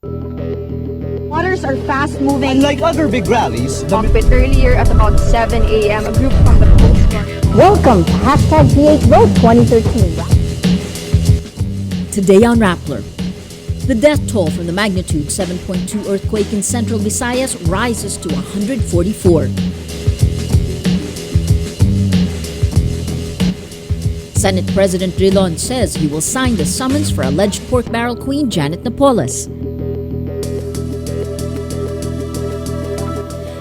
Waters are fast-moving. Unlike other big rallies, Cockpit earlier at about 7 a.m. A group from the Coast Guard. Welcome to #PH Vote 2013. Today on Rappler, the death toll from the magnitude 7.2 earthquake in central Visayas rises to 144. Senate President Drilon says he will sign the summons for alleged pork barrel queen Janet Napoles.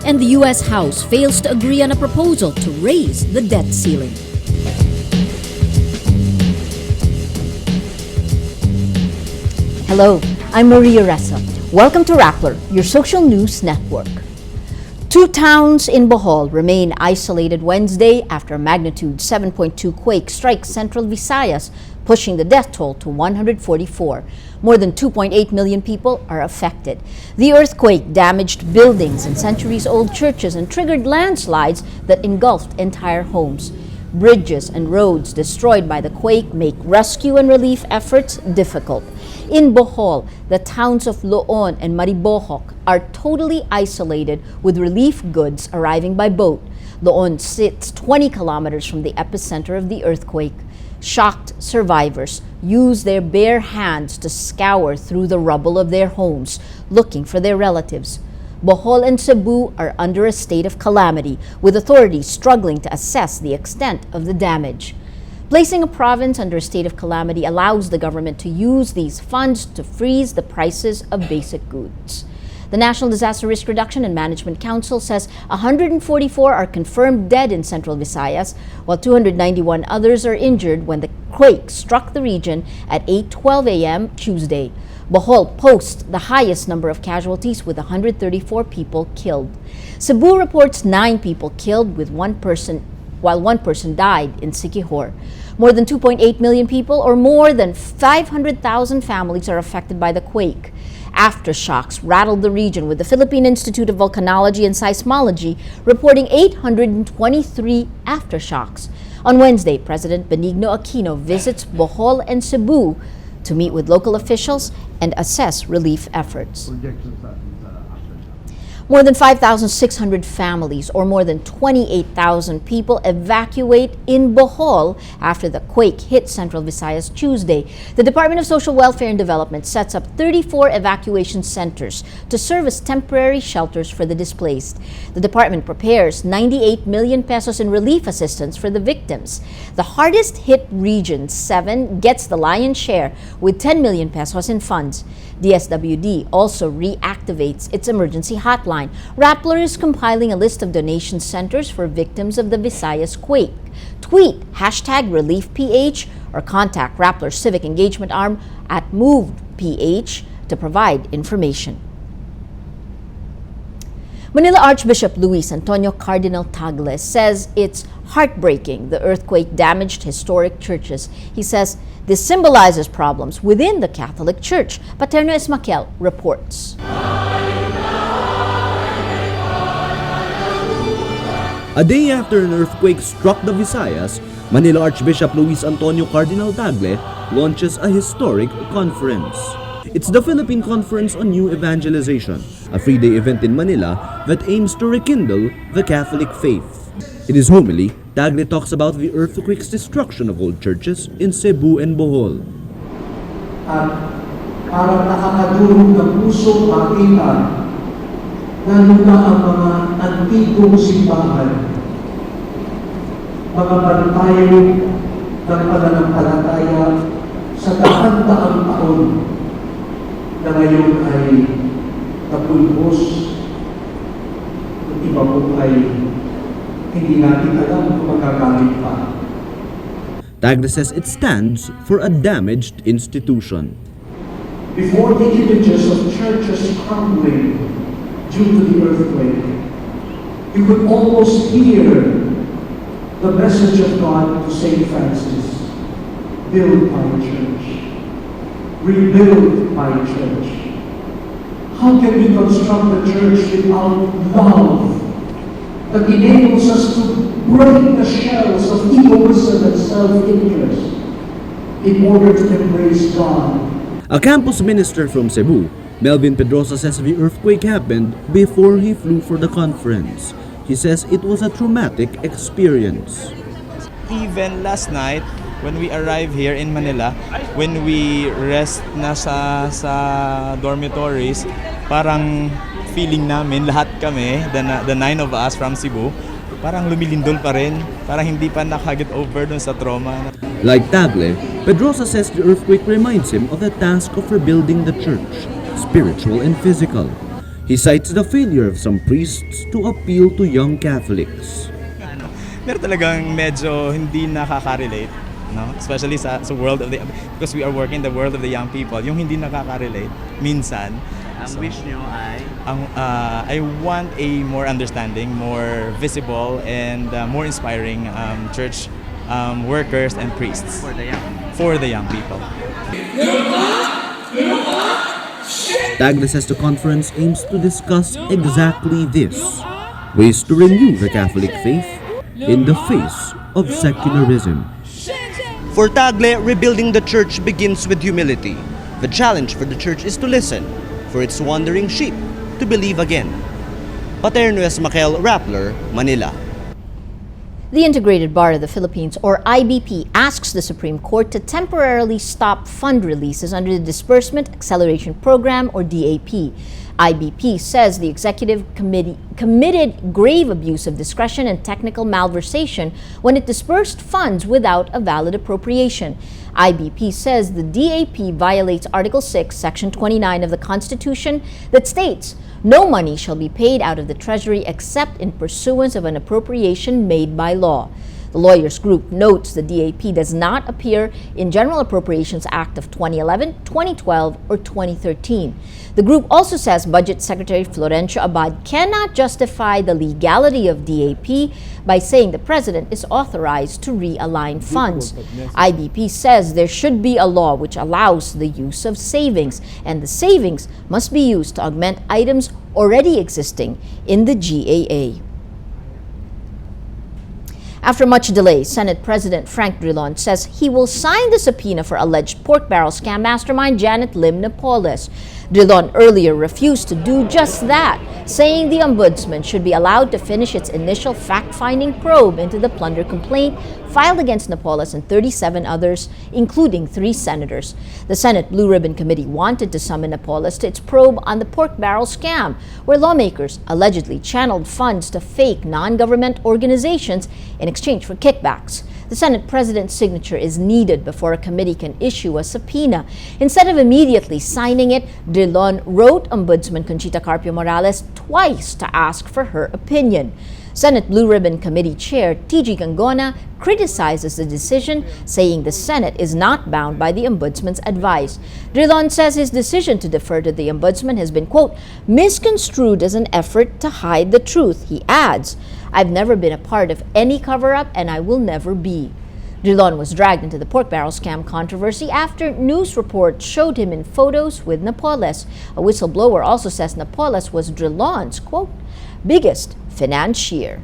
And the U.S. House fails to agree on a proposal to raise the debt ceiling. Hello, I'm Maria Ressa. Welcome to Rappler, your social news network. 2 towns in Bohol remain isolated Wednesday after a magnitude 7.2 quake strikes central Visayas, pushing the death toll to 144. More than 2.8 million people are affected. The earthquake damaged buildings and centuries-old churches and triggered landslides that engulfed entire homes. Bridges and roads destroyed by the quake make rescue and relief efforts difficult. In Bohol, the towns of Loon and Maribojoc are totally isolated with relief goods arriving by boat. Loon sits 20 kilometers from the epicenter of the earthquake. Shocked survivors use their bare hands to scour through the rubble of their homes, looking for their relatives. Bohol and Cebu are under a state of calamity, with authorities struggling to assess the extent of the damage. Placing a province under a state of calamity allows the government to use these funds to freeze the prices of basic goods. The National Disaster Risk Reduction and Management Council says 144 are confirmed dead in central Visayas, while 291 others are injured when the quake struck the region at 8:12 a.m. Tuesday. Bohol posts the highest number of casualties with 134 people killed. Cebu reports 9 people killed while one person died in Siquijor. More than 2.8 million people, or more than 500,000 families, are affected by the quake. Aftershocks rattled the region, with the Philippine Institute of Volcanology and Seismology reporting 823 aftershocks. On Wednesday, President Benigno Aquino visits Bohol and Cebu to meet with local officials and assess relief efforts. More than 5,600 families, or more than 28,000 people, evacuate in Bohol after the quake hit central Visayas Tuesday. The Department of Social Welfare and Development sets up 34 evacuation centers to serve as temporary shelters for the displaced. The department prepares 98 million pesos in relief assistance for the victims. The hardest hit region 7 gets the lion's share with 10 million pesos in funds. DSWD also reactivates its emergency hotline. Rappler is compiling a list of donation centers for victims of the Visayas quake. Tweet #ReliefPH or contact Rappler's Civic Engagement Arm at MovedPH to provide information. Manila Archbishop Luis Antonio Cardinal Tagle says it's heartbreaking the earthquake damaged historic churches. He says this symbolizes problems within the Catholic Church. Paterno Esmaquel reports. a day after an earthquake struck the Visayas, Manila Archbishop Luis Antonio Cardinal Tagle launches a historic conference. It's the Philippine Conference on New Evangelization, a three-day event in Manila that aims to rekindle the Catholic faith. In his homily, Tagle talks about the earthquake's destruction of old churches in Cebu and Bohol. At parang nakakadulog ng puso makita na luna ang mga antigong simbahan, mga bantayo ng pananampalataya sa daan-daang taon na ngayon ay napulbos at iba po ay hindi natin alam kung magagaling pa. Tagle says it stands for a damaged institution. Before the images of churches crumbling due to the earthquake, you could almost hear the message of God to St. Francis: build my church, rebuild my church. How can we construct a church without love that enables us to break the shells of egoism and self-interest in order to embrace God? A campus minister from Cebu Melvin Pedrosa says the earthquake happened before he flew for the conference. He says it was a traumatic experience. Even last night, when we arrived here in Manila, when we rest na sa dormitories, parang feeling namin, lahat kami, the 9 of us from Cebu, parang lumilindol pa rin, parang hindi pa nakaget over dun sa trauma. Like Tagle, Pedrosa says the earthquake reminds him of the task of rebuilding the church, spiritual and physical. He cites the failure of some priests to appeal to young Catholics. Pero talagang medyo hindi nakaka-relate, no? Especially sa world of the, because we are working the world of the young people, yung hindi nakaka-relate minsan. Ang wish nyo ay? I want a more understanding, more visible, and more inspiring church workers and priests For the young people. Tagle says the conference aims to discuss exactly this: ways to renew the Catholic faith in the face of secularism. For Tagle, rebuilding the church begins with humility. The challenge for the church is to listen, for its wandering sheep to believe again. Paterno Makel, Rappler, Manila. The Integrated Bar of the Philippines, or IBP, asks the Supreme Court to temporarily stop fund releases under the Disbursement Acceleration Program, or DAP. IBP says the Executive Committee committed grave abuse of discretion and technical malversation when it disbursed funds without a valid appropriation. IBP says the DAP violates Article 6, Section 29 of the Constitution that states, "No money shall be paid out of the Treasury except in pursuance of an appropriation made by law." The lawyers group notes the DAP does not appear in General Appropriations Act of 2011, 2012, or 2013. The group also says Budget Secretary Florencio Abad cannot justify the legality of DAP by saying the President is authorized to realign funds. IBP says there should be a law which allows the use of savings, and the savings must be used to augment items already existing in the GAA. After much delay, Senate President Frank Drilon says he will sign the subpoena for alleged pork barrel scam mastermind Janet Lim Napoles. Drilon earlier refused to do just that, saying the ombudsman should be allowed to finish its initial fact-finding probe into the plunder complaint filed against Napoles and 37 others, including 3 senators. The Senate Blue Ribbon Committee wanted to summon Napoles to its probe on the pork barrel scam, where lawmakers allegedly channeled funds to fake non-government organizations in exchange for kickbacks. The Senate President's signature is needed before a committee can issue a subpoena. Instead of immediately signing it, Drilon wrote Ombudsman Conchita Carpio Morales twice to ask for her opinion. Senate Blue Ribbon Committee Chair TG Gangona criticizes the decision, saying the Senate is not bound by the Ombudsman's advice. Drilon says his decision to defer to the Ombudsman has been, quote, misconstrued as an effort to hide the truth. He adds, "I've never been a part of any cover-up and I will never be." Drilon was dragged into the pork barrel scam controversy after news reports showed him in photos with Napoles. A whistleblower also says Napoles was Drilon's, quote, biggest financier.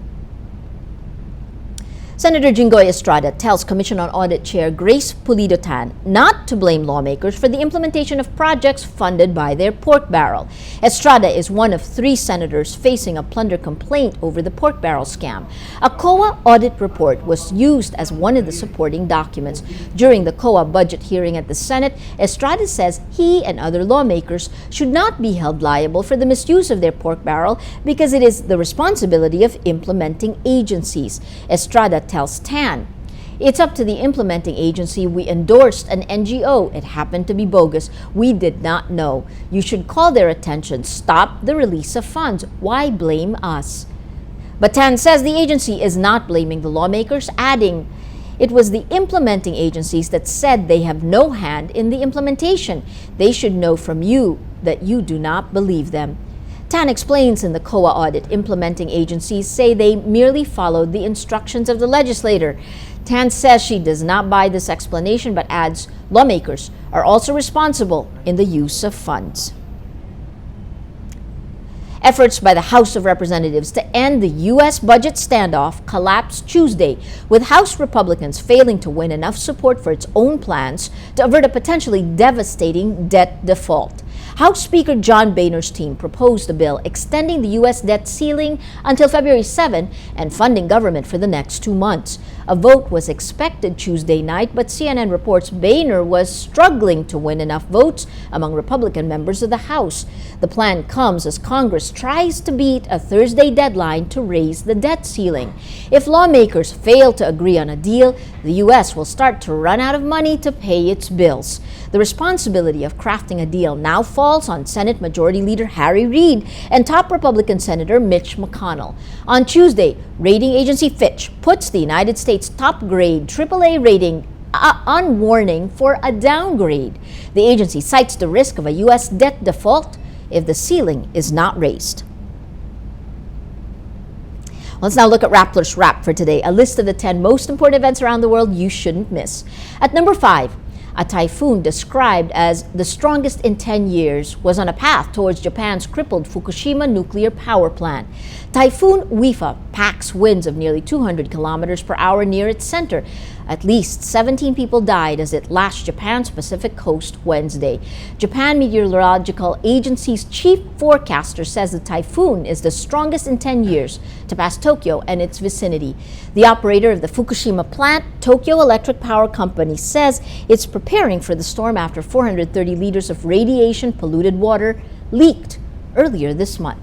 Senator Jinggoy Estrada tells Commission on Audit Chair Grace Pulido-Tan not to blame lawmakers for the implementation of projects funded by their pork barrel. Estrada is one of 3 senators facing a plunder complaint over the pork barrel scam. A COA audit report was used as one of the supporting documents. During the COA budget hearing at the Senate, Estrada says he and other lawmakers should not be held liable for the misuse of their pork barrel because it is the responsibility of implementing agencies. Estrada tells TAN, "It's up to the implementing agency. We endorsed an NGO. It happened to be bogus. We did not know. You should call their attention. Stop the release of funds. Why blame us?" But TAN says the agency is not blaming the lawmakers, adding, "It was the implementing agencies that said they have no hand in the implementation. They should know from you that you do not believe them." TAN explains in the COA audit, implementing agencies say they merely followed the instructions of the legislator. TAN says she does not buy this explanation but adds lawmakers are also responsible in the use of funds. Efforts by the House of Representatives to end the U.S. budget standoff collapsed Tuesday, with House Republicans failing to win enough support for its own plans to avert a potentially devastating debt default. House Speaker John Boehner's team proposed a bill extending the U.S. debt ceiling until February 7 and funding government for the next 2 months. A vote was expected Tuesday night, but CNN reports Boehner was struggling to win enough votes among Republican members of the House. The plan comes as Congress tries to beat a Thursday deadline to raise the debt ceiling. If lawmakers fail to agree on a deal, the U.S. will start to run out of money to pay its bills. The responsibility of crafting a deal now falls on Senate Majority Leader Harry Reid and top Republican Senator Mitch McConnell. On Tuesday, rating agency Fitch puts the United States top grade AAA rating on warning for a downgrade. The agency cites the risk of a U.S. debt default if the ceiling is not raised. Let's now look at Rappler's Wrap for today, a list of the 10 most important events around the world you shouldn't miss. At number 5, a typhoon described as the strongest in 10 years was on a path towards Japan's crippled Fukushima nuclear power plant. Typhoon Wifa packs winds of nearly 200 kilometers per hour near its center. At least 17 people died as it lashed Japan's Pacific coast Wednesday. Japan Meteorological Agency's chief forecaster says the typhoon is the strongest in 10 years to pass Tokyo and its vicinity. The operator of the Fukushima plant, Tokyo Electric Power Company, says it's preparing for the storm after 430 liters of radiation-polluted water leaked earlier this month.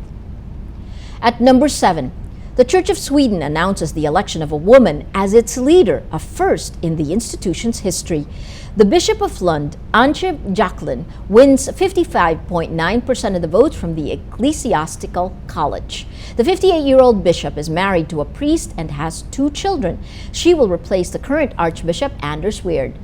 At number 7, the Church of Sweden announces the election of a woman as its leader, a first in the institution's history. The Bishop of Lund, Antje Jacqueline, wins 55.9% of the votes from the Ecclesiastical College. The 58-year-old bishop is married to a priest and has 2 children. She will replace the current Archbishop Anders Weird.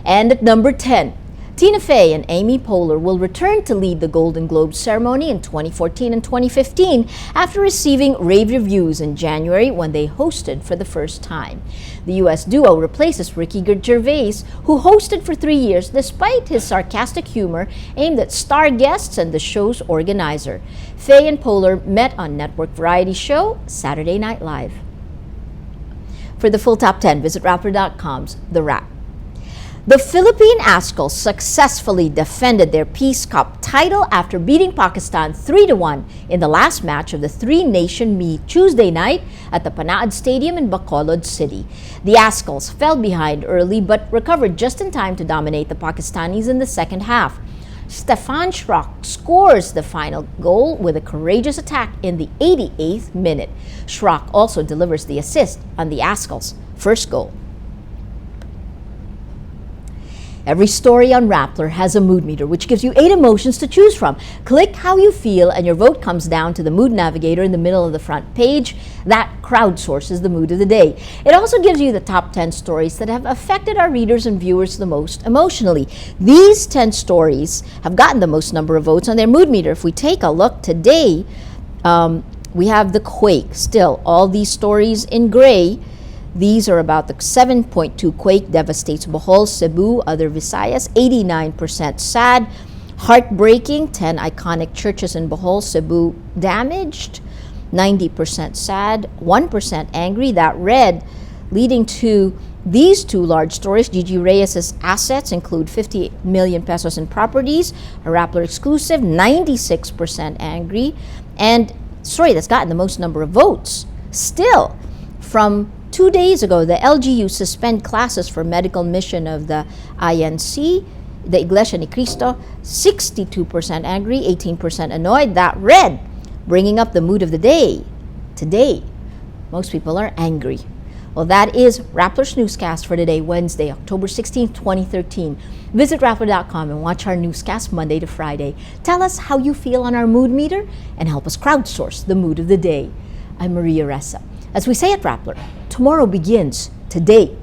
And at number 10, Tina Fey and Amy Poehler will return to lead the Golden Globe ceremony in 2014 and 2015 after receiving rave reviews in January when they hosted for the first time. The U.S. duo replaces Ricky Gervais, who hosted for 3 years despite his sarcastic humor aimed at star guests and the show's organizer. Fey and Poehler met on network variety show Saturday Night Live. For the full top 10, visit Rappler.com's The Wrap. The Philippine Ascals successfully defended their Peace Cup title after beating Pakistan 3-1 in the last match of the three-nation meet Tuesday night at the Panaad Stadium in Bacolod City. The Ascals fell behind early but recovered just in time to dominate the Pakistanis in the second half. Stefan Schrock scores the final goal with a courageous attack in the 88th minute. Schrock also delivers the assist on the Ascals' first goal. Every story on Rappler has a mood meter, which gives you 8 emotions to choose from. Click how you feel, and your vote comes down to the mood navigator in the middle of the front page. That crowdsources the mood of the day. It also gives you the top 10 stories that have affected our readers and viewers the most emotionally. These 10 stories have gotten the most number of votes on their mood meter. If we take a look today, we have the quake. Still, all these stories in gray. These are about the 7.2 quake devastates Bohol, Cebu, other Visayas, 89% sad. Heartbreaking, 10 iconic churches in Bohol, Cebu damaged, 90% sad, 1% angry. That red leading to these 2 large stories. Gigi Reyes' assets include 50 million pesos in properties, a Rappler exclusive, 96% angry, and story that's gotten the most number of votes. Still, from 2 days ago, the LGU suspend classes for medical mission of the INC, the Iglesia Ni Cristo, 62% angry, 18% annoyed. That red, bringing up the mood of the day. Today, most people are angry. Well, that is Rappler's Newscast for today, Wednesday, October 16th, 2013. Visit Rappler.com and watch our newscast Monday to Friday. Tell us how you feel on our mood meter and help us crowdsource the mood of the day. I'm Maria Ressa. As we say at Rappler, tomorrow begins today.